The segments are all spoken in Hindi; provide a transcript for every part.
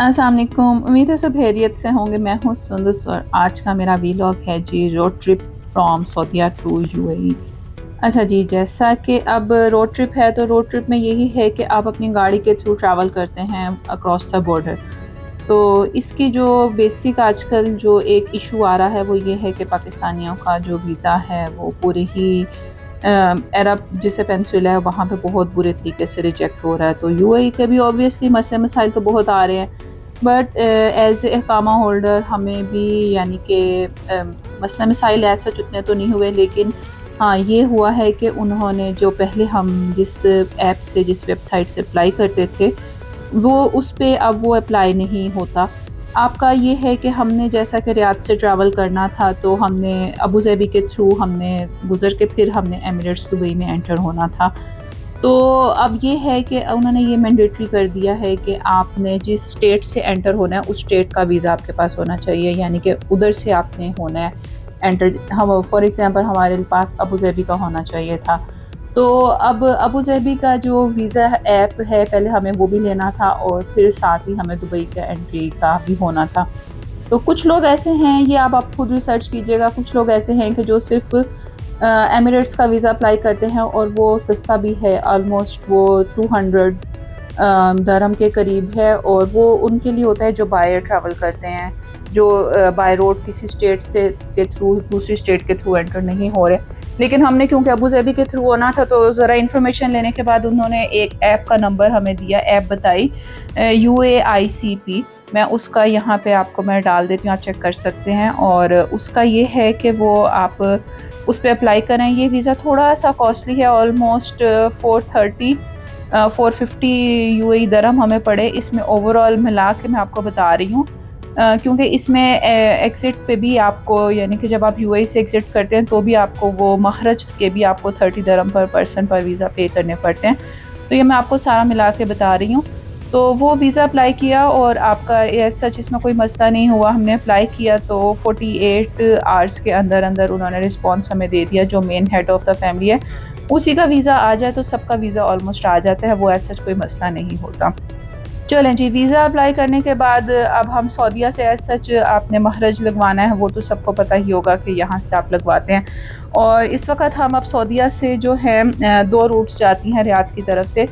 अस्सलाम वालेकुम। उम्मीद है सब खैरियत से होंगे। मैं हूँ सुंदस और आज का मेरा वीलॉग है जी road trip from Saudia to UAE. अच्छा जी, जैसा कि अब रोड ट्रिप है तो रोड ट्रिप में यही है कि आप अपनी गाड़ी के थ्रू ट्रैवल करते हैं अक्रॉस द बॉर्डर। तो इसकी जो बेसिक आजकल जो एक इशू आ रहा है वो ये है कि पाकिस्तानियों का जो वीज़ा है वो पूरे ही अरब जिसे पेनिनसुला है वहाँ पे बहुत बुरे तरीके से रिजेक्ट हो रहा है। तो यूएई के भी ऑब्वियसली मसले मसाइल तो बहुत आ रहे हैं, बट एज़ ए इकामा होल्डर हमें भी यानी कि मसला मसाइल ऐसा उतने तो नहीं हुए, लेकिन हाँ ये हुआ है कि उन्होंने जो पहले हम जिस ऐप से जिस वेबसाइट से अप्लाई करते थे वो उस पे अब वो अप्लाई नहीं होता। आपका ये है कि हमने जैसा कि रियाद से ट्रैवल करना था तो हमने अबू ज़ेबी के थ्रू हमने गुज़र के फिर हमने एमिरेट्स दुबई में एंटर होना था। तो अब ये है कि उन्होंने ये मैंडेटरी कर दिया है कि आपने जिस स्टेट से एंटर होना है उस स्टेट का वीज़ा आपके पास होना चाहिए, यानी कि उधर से आपने होना है एंटर। हम फॉर एग्ज़ाम्पल हमारे पास अबू ज़ेबी का होना चाहिए था, तो अब अबू ज़ेबी का जो वीज़ा ऐप है पहले हमें वो भी लेना था और फिर साथ ही हमें दुबई का एंट्री का भी होना था। तो कुछ लोग ऐसे हैं, ये आप खुद रिसर्च कीजिएगा, कुछ लोग ऐसे हैं कि जो सिर्फ़ एमिरेट्स का वीज़ा अप्लाई करते हैं और वो सस्ता भी है, ऑलमोस्ट वो 200 दरहम के करीब है, और वो उनके लिए होता है जो बाय ट्रैवल करते हैं, जो बाय रोड किसी स्टेट से के थ्रू दूसरी स्टेट के थ्रू एंटर नहीं हो रहे। लेकिन हमने क्योंकि अबू ज़ेबी के थ्रू होना था तो ज़रा इन्फॉर्मेशन लेने के बाद उन्होंने एक ऐप का नंबर हमें दिया, ऐप बताई UAICP। मैं उसका यहाँ पे आपको मैं डाल देती हूँ, आप चेक कर सकते हैं। और उसका ये है कि वो आप उस पर अप्लाई करें। ये वीज़ा थोड़ा सा कॉस्टली है, ऑलमोस्ट 450 यूएई दरहम हमें पड़े। इसमें ओवरऑल मिला के मैं आपको बता रही हूँ, क्योंकि इसमें एग्ज़िट पे भी आपको, यानी कि जब आप यूएई से एग्ज़िट करते हैं तो भी आपको वो महरज के भी आपको 30 दरहम पर पर्सन पर वीज़ा पे करने पड़ते हैं। तो ये मैं आपको सारा मिला के बता रही हूँ। तो वो वीज़ा अप्लाई किया और आपका एज़ सच इसमें कोई मसला नहीं हुआ। हमने अप्लाई किया तो 48 आवर्स के अंदर अंदर उन्होंने रिस्पॉन्स हमें दे दिया। जो main head of the family है उसी का वीज़ा आ जाए तो सबका वीज़ा ऑलमोस्ट आ जाता है, वो एज़ सच कोई मसला नहीं होता। चलें जी, वीज़ा अप्लाई करने के बाद अब हम सऊदीया से एज़ सच आपने महरज लगवाना है, वो तो सबको पता ही होगा कि यहाँ से आप लगवाते हैं। और इस वक्त हम अब सऊदीया से जो है 2 रूट्स जाती हैं रियाद की तरफ से।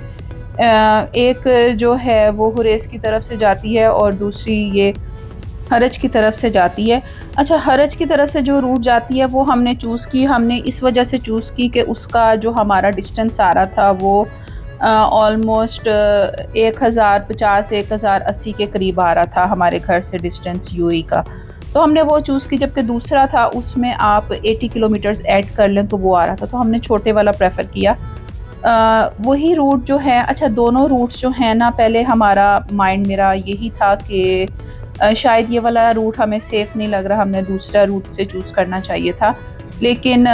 एक जो है वो हुरैस की तरफ से जाती है और दूसरी ये हरज की तरफ से जाती है। अच्छा, हरज की तरफ से जो रूट जाती है वो हमने चूज़ की, हमने इस वजह से चूज़ की कि उसका जो हमारा डिस्टेंस आ रहा था वो ऑलमोस्ट 1050-1080 के करीब आ रहा था हमारे घर से डिस्टेंस यूएई का। तो हमने वो चूज़ की, जबकि दूसरा था उसमें आप 80 किलोमीटर्स ऐड कर लें तो वो आ रहा था, तो हमने छोटे वाला प्रेफर किया। वही रूट जो है, अच्छा दोनों रूट्स जो हैं ना, पहले हमारा माइंड मेरा यही था कि शायद ये वाला रूट हमें सेफ़ नहीं लग रहा, हमने दूसरा रूट से चूज़ करना चाहिए था। लेकिन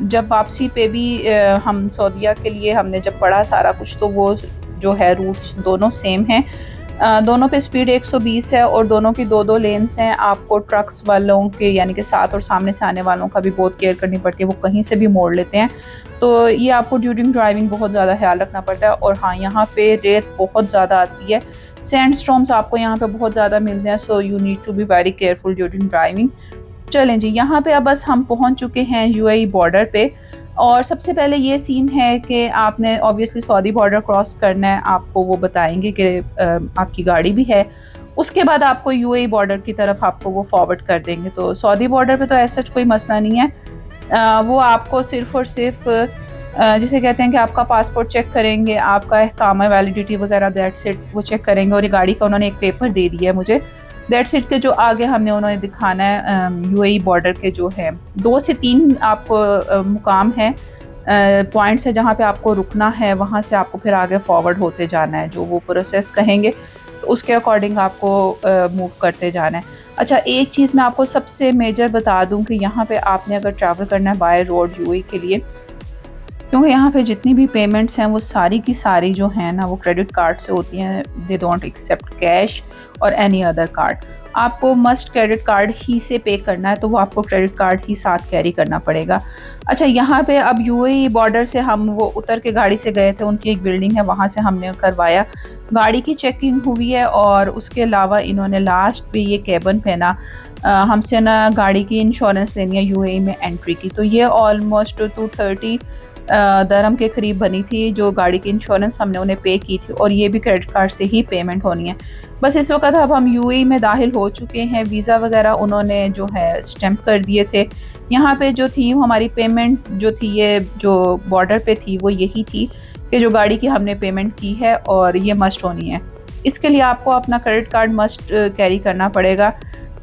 जब वापसी पे भी हम सऊदीया के लिए हमने जब पढ़ा सारा कुछ, तो वो जो है रूट्स दोनों सेम हैं। दोनों पे स्पीड 120 है और दोनों की 2-2 लेन्स हैं। आपको ट्रक्स वालों के यानी कि साथ और सामने से आने वालों का भी बहुत केयर करनी पड़ती है, वो कहीं से भी मोड़ लेते हैं। तो ये आपको ड्यूरिंग ड्राइविंग बहुत ज़्यादा ख्याल रखना पड़ता है। और हाँ, यहाँ पे रेत बहुत ज़्यादा आती है, सैंड स्टॉर्म्स आपको यहाँ पे बहुत ज़्यादा मिलते हैं, so you need to be very careful during driving. चलें जी, यहाँ पे अब बस हम पहुँच चुके हैं यूएई बॉर्डर पे। और सबसे पहले ये सीन है कि आपने ऑब्वियसली सऊदी बॉर्डर क्रॉस करना है, आपको वो बताएंगे कि आपकी गाड़ी भी है। उसके बाद आपको यूएई बॉर्डर की तरफ आपको वो फॉरवर्ड कर देंगे। तो सऊदी बॉर्डर पे तो ऐसा कोई मसला नहीं है। वो आपको सिर्फ़ और सिर्फ जिसे कहते हैं कि आपका पासपोर्ट चेक करेंगे, आपका इकामा वैलिडिटी वगैरह दैट्स इट, वो चेक करेंगे। और ये गाड़ी का उन्होंने एक पेपर दे दिया है मुझे, दैट्स इट, के जो आगे हमने उन्होंने दिखाना है यूएई बॉर्डर के जो है 2 से 3 आपको मुकाम है, पॉइंट्स है जहाँ पे आपको रुकना है, वहाँ से आपको फिर आगे फॉरवर्ड होते जाना है। जो वो प्रोसेस कहेंगे तो उसके अकॉर्डिंग आपको मूव करते जाना है। अच्छा, एक चीज़ मैं आपको सबसे मेजर बता दूं कि यहाँ पे आपने अगर ट्रैवल करना है बाय रोड यूएई के लिए, क्योंकि यहाँ पे जितनी भी पेमेंट्स हैं वो सारी की सारी जो हैं ना वो क्रेडिट कार्ड से होती हैं। दे डोंट एक्सेप्ट कैश और एनी अदर कार्ड। आपको मस्ट क्रेडिट कार्ड ही से पे करना है, तो वो आपको क्रेडिट कार्ड ही साथ कैरी करना पड़ेगा। अच्छा, यहाँ पे अब यूएई बॉर्डर से हम वो उतर के गाड़ी से गए थे, उनकी एक बिल्डिंग है वहाँ से हमने करवाया, गाड़ी की चेकिंग हुई है और उसके अलावा इन्होंने लास्ट पे ये केबन पहना हमसे ना गाड़ी की इंश्योरेंस लेनी है यूएई में एंट्री की। तो ये ऑलमोस्ट 230 दरहम के करीब बनी थी जो गाड़ी की इंश्योरेंस हमने उन्हें पे की थी, और ये भी क्रेडिट कार्ड से ही पेमेंट होनी है। बस इस वक्त अब हम यूएई में दाखिल हो चुके हैं, वीज़ा वगैरह उन्होंने जो है स्टैम्प कर दिए थे। यहाँ पे जो थी हमारी पेमेंट जो थी ये जो बॉर्डर पे थी वो यही थी कि जो गाड़ी की हमने पेमेंट की है और ये मस्ट होनी है। इसके लिए आपको अपना क्रेडिट कार्ड मस्ट कैरी करना पड़ेगा।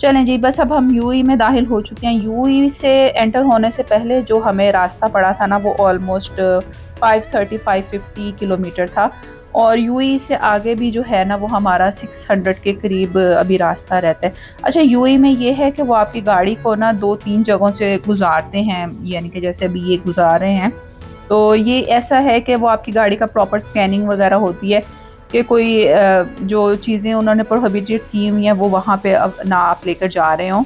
चलें जी, बस अब हम यूएई में दाखिल हो चुके हैं। यूएई से एंटर होने से पहले जो हमें रास्ता पड़ा था ना वो ऑलमोस्ट 550 किलोमीटर था, और यूएई से आगे भी जो है ना वो हमारा 600 के करीब अभी रास्ता रहता है। अच्छा, यूएई में ये है कि वो आपकी गाड़ी को ना 2-3 जगहों से गुजारते हैं, यानी कि जैसे अभी ये गुजार रहे हैं, तो ये ऐसा है कि वो आपकी गाड़ी का प्रॉपर स्कैनिंग वगैरह होती है कि कोई जो चीज़ें उन्होंने प्रोहिबिटेड की हुई हैं वो वहाँ पे अब ना आप लेकर जा रहे हों।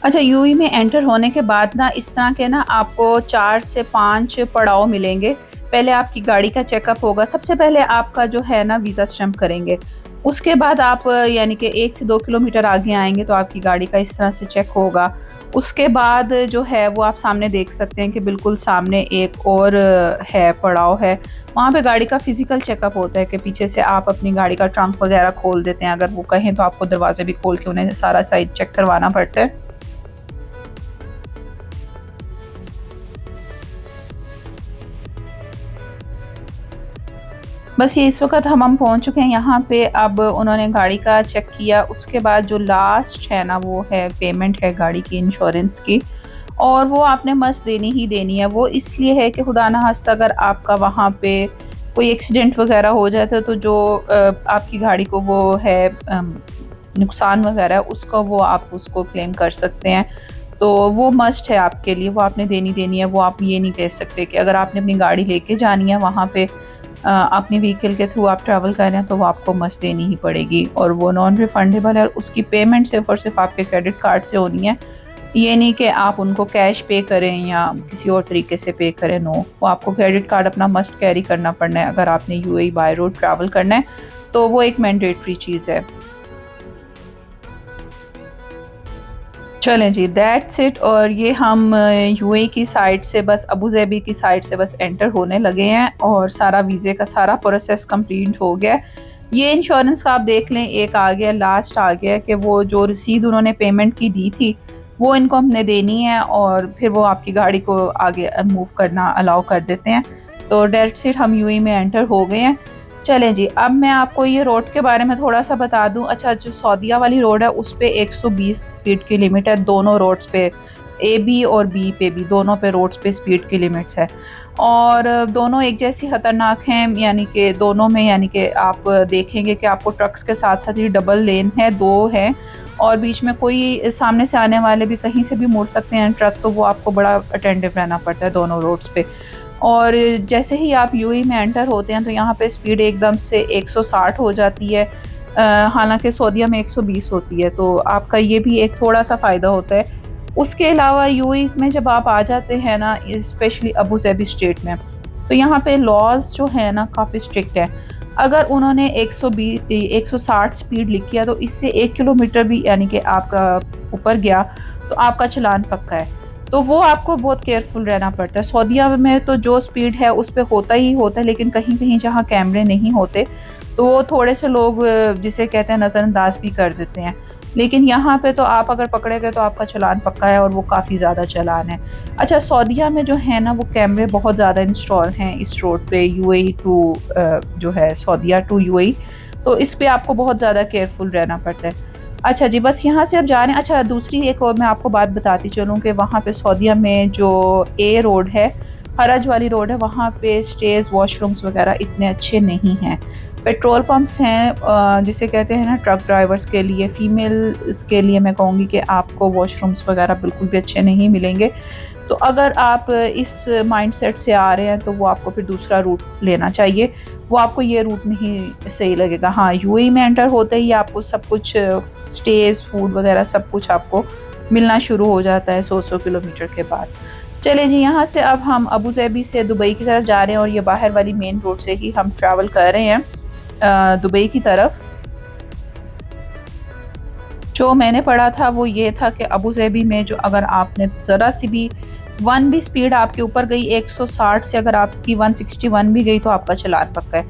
अच्छा, यूएई में एंटर होने के बाद ना इस तरह के ना आपको 4 से 5 पड़ाव मिलेंगे। पहले आपकी गाड़ी का चेकअप होगा, सबसे पहले आपका जो है ना वीज़ा स्टैम्प करेंगे। उसके बाद आप यानी कि 1 से 2 किलोमीटर आगे आएँगे तो आपकी गाड़ी का इस तरह से चेक होगा। उसके बाद जो है वो आप सामने देख सकते हैं कि बिल्कुल सामने एक और है पड़ाव है, वहाँ पे गाड़ी का फिज़िकल चेकअप होता है कि पीछे से आप अपनी गाड़ी का ट्रंक वगैरह खोल देते हैं, अगर वो कहें तो आपको दरवाजे भी खोल के उन्हें सारा साइड चेक करवाना पड़ता है। बस ये इस वक्त हम पहुंच चुके हैं यहाँ पे। अब उन्होंने गाड़ी का चेक किया, उसके बाद जो लास्ट है ना वो है पेमेंट है गाड़ी की इंश्योरेंस की, और वो आपने मस्त देनी ही देनी है। वो इसलिए है कि खुदा ना खास्ता अगर आपका वहाँ पे कोई एक्सीडेंट वगैरह हो जाता है तो जो आपकी गाड़ी को वो है नुकसान वगैरह उसका वो आप उसको क्लेम कर सकते हैं। तो वो मस्ट है आपके लिए, वो आपने देनी देनी है। वो आप ये नहीं कह सकते कि अगर आपने अपनी गाड़ी लेके जानी है वहाँ पे अपनी व्हीकल के थ्रू आप ट्रैवल कर रहे हैं तो वो आपको मस्ट देनी ही पड़ेगी, और वो नॉन रिफंडेबल है, और उसकी पेमेंट सिर्फ और सिर्फ आपके क्रेडिट कार्ड से होनी है। ये नहीं कि आप उनको कैश पे करें या किसी और तरीके से पे करें, नो, वो आपको क्रेडिट कार्ड अपना मस्ट कैरी करना पड़ना है अगर आपने यूएई बाय रोड ट्रैवल करना है, तो वो एक मैंडेटरी चीज़ है। चलें जी, दैट्स इट। और ये हम यूएई की साइड से बस अबू धाबी की साइड से बस एंटर होने लगे हैं, और सारा वीज़े का सारा प्रोसेस कंप्लीट हो गया। ये इंश्योरेंस का आप देख लें, एक आ गया, लास्ट आ गया कि वो जो रसीद उन्होंने पेमेंट की दी थी वो इनको हमने देनी है, और फिर वो आपकी गाड़ी को आगे मूव करना अलाउ कर देते हैं। तो दैट्स इट, हम यूएई में एंटर हो गए हैं। चलें जी, अब मैं आपको ये रोड के बारे में थोड़ा सा बता दूं। अच्छा, जो सऊदीया वाली रोड है उस पे 120 स्पीड की लिमिट है, दोनों रोड्स पे, ए बी और बी पे भी, दोनों पे रोड्स पे स्पीड की लिमिट्स है, और दोनों एक जैसी ख़तरनाक हैं। यानी कि दोनों में यानी कि आप देखेंगे कि आपको ट्रक्स के साथ साथ ही डबल लेन है, दो हैं, और बीच में कोई सामने से आने वाले भी कहीं से भी मुड़ सकते हैं ट्रक, तो वो आपको बड़ा अटेंटिव रहना पड़ता है दोनों रोड्स पे। और जैसे ही आप यूएई में एंटर होते हैं तो यहाँ पे स्पीड एकदम से 160 हो जाती है, हालांकि सऊदीया में 120 होती है, तो आपका ये भी एक थोड़ा सा फ़ायदा होता है। उसके अलावा यूएई में जब आप आ जाते हैं ना, स्पेशली अबू धाबी स्टेट में, तो यहाँ पे लॉज जो है ना काफ़ी स्ट्रिक्ट है। अगर उन्होंने 160 स्पीड लिखी है तो इससे 1 किलोमीटर भी यानी कि आपका ऊपर गया तो आपका चालान पक्का है। तो वो आपको बहुत केयरफुल रहना पड़ता है। सऊदीया में तो जो स्पीड है उस पे होता ही होता है, लेकिन कहीं कहीं जहाँ कैमरे नहीं होते तो वो थोड़े से लोग जिसे कहते हैं नज़रअंदाज भी कर देते हैं। लेकिन यहाँ पे तो आप अगर पकड़े गए तो आपका चालान पक्का है, और वो काफ़ी ज़्यादा चालान है। अच्छा, सऊदीया में जो है ना वो कैमरे बहुत ज़्यादा इंस्टॉल हैं इस रोड पे, यूएई टू जो है सऊदीया टू यूएई, तो इस पे आपको बहुत ज़्यादा केयरफुल रहना पड़ता है। अच्छा जी, बस यहाँ से अब जा रहे हैं। अच्छा, दूसरी एक और मैं आपको बात बताती चलूँ कि वहाँ पे सऊदीया में जो ए रोड है, हरज वाली रोड है, वहाँ पे स्टेज वॉशरूम्स वगैरह इतने अच्छे नहीं हैं। पेट्रोल पंप्स हैं जिसे कहते हैं ना ट्रक ड्राइवर्स के लिए, फ़ीमेल्स के लिए मैं कहूँगी कि आपको वॉशरूम्स वगैरह बिल्कुल भी अच्छे नहीं मिलेंगे। तो अगर आप इस माइंडसेट से आ रहे हैं तो वो आपको फिर दूसरा रूट लेना चाहिए, वो आपको ये रूट नहीं सही लगेगा। हाँ, यूएई में एंटर होते ही आपको सब कुछ स्टेज, फूड वगैरह सब कुछ आपको मिलना शुरू हो जाता है 100-100 किलोमीटर के बाद। चलिए जी, यहाँ से अब हम अबू ज़ेबी से दुबई की तरफ जा रहे हैं और ये बाहर वाली मेन रोड से ही हम ट्रैवल कर रहे हैं दुबई की तरफ। जो मैंने पढ़ा था वो ये था कि अबू ज़ेबी में जो अगर आपने ज़रा सी भी 1 भी स्पीड आपके ऊपर गई 160 से, अगर आपकी 161 भी गई तो आपका चालान पक्का है।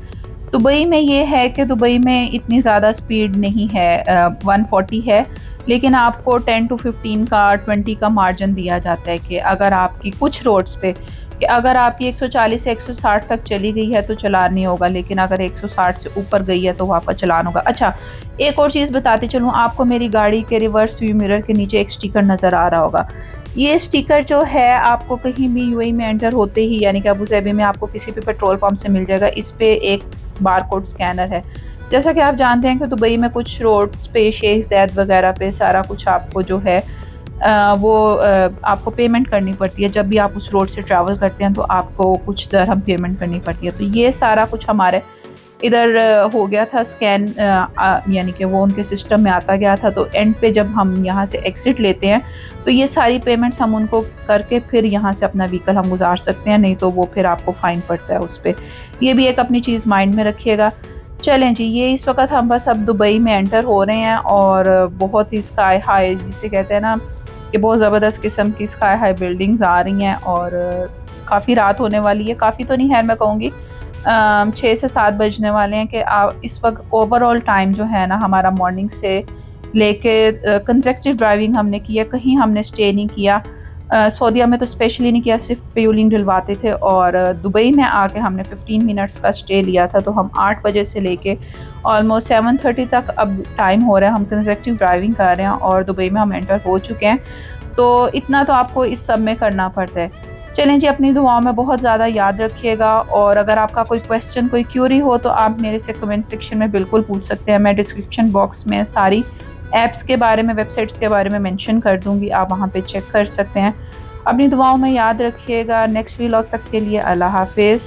दुबई में ये है कि दुबई में इतनी ज़्यादा स्पीड नहीं है, 140 है, लेकिन आपको 10 टू 15 का 20 का मार्जिन दिया जाता है कि अगर आपकी कुछ रोड्स पे कि अगर आपकी 140 से 160 तक चली गई है तो चालान नहीं होगा, लेकिन अगर 160 से ऊपर गई है तो आपका चालान होगा। अच्छा, एक और चीज़ बताती चलूँ आपको, मेरी गाड़ी के रिवर्स व्यू मिरर के नीचे एक स्टिकर नज़र आ रहा होगा। ये स्टिकर जो है आपको कहीं भी यूएई में एंटर होते ही, यानी कि अबू ज़ेबी में आपको किसी भी पेट्रोल पंप से मिल जाएगा। इस पे एक बारकोड स्कैनर है। जैसा कि आप जानते हैं कि दुबई में कुछ रोड्स पे, शेख ज़ायद वगैरह पे सारा कुछ आपको जो है आपको पेमेंट करनी पड़ती है। जब भी आप उस रोड से ट्रैवल करते हैं तो आपको कुछ दरहम पेमेंट करनी पड़ती है। तो ये सारा कुछ हमारे इधर हो गया था स्कैन, यानी कि वो उनके सिस्टम में आता गया था। तो एंड पे जब हम यहाँ से एग्ज़िट लेते हैं तो ये सारी पेमेंट्स हम उनको करके फिर यहाँ से अपना व्हीकल हम गुजार सकते हैं, नहीं तो वो फिर आपको फ़ाइन पड़ता है उस पर। ये भी एक अपनी चीज़ माइंड में रखिएगा। चलें जी, ये इस वक्त हम बस अब दुबई में एंटर हो रहे हैं और बहुत ही स्काई हाई, जिसे कहते हैं ना कि बहुत ज़बरदस्त किस्म की स्काई हाई बिल्डिंग्स आ रही हैं और काफ़ी रात होने वाली है। काफ़ी तो नहीं है, मैं कहूँगी 6 से 7 बजने वाले हैं कि इस वक्त ओवरऑल टाइम जो है ना हमारा मॉर्निंग से लेके कंसेक्टिव ड्राइविंग हमने की है, कहीं हमने स्टे नहीं किया। सऊदीया में तो स्पेशली नहीं किया, सिर्फ फ्यूलिंग डलवाते थे। और दुबई में आके हमने 15 मिनट्स का स्टे लिया था। तो हम 8 बजे से लेके ऑलमोस्ट 7:30 तक अब टाइम हो रहा है, हम कंसेक्टिव ड्राइविंग कर रहे हैं और दुबई में हम एंटर हो चुके हैं। तो इतना तो आपको इस सब में करना पड़ता है। चलें जी, अपनी दुआओं में बहुत ज़्यादा याद रखिएगा और अगर आपका कोई क्वेश्चन, कोई क्यूरी हो तो आप मेरे से कमेंट सेक्शन में बिल्कुल पूछ सकते हैं। मैं डिस्क्रिप्शन बॉक्स में सारी ऐप्स के बारे में, वेबसाइट्स के बारे में मेंशन कर दूँगी, आप वहाँ पे चेक कर सकते हैं। अपनी दुआओं में याद रखिएगा। नेक्स्ट व्लॉग तक के लिए अल्लाह हाफ़िज़।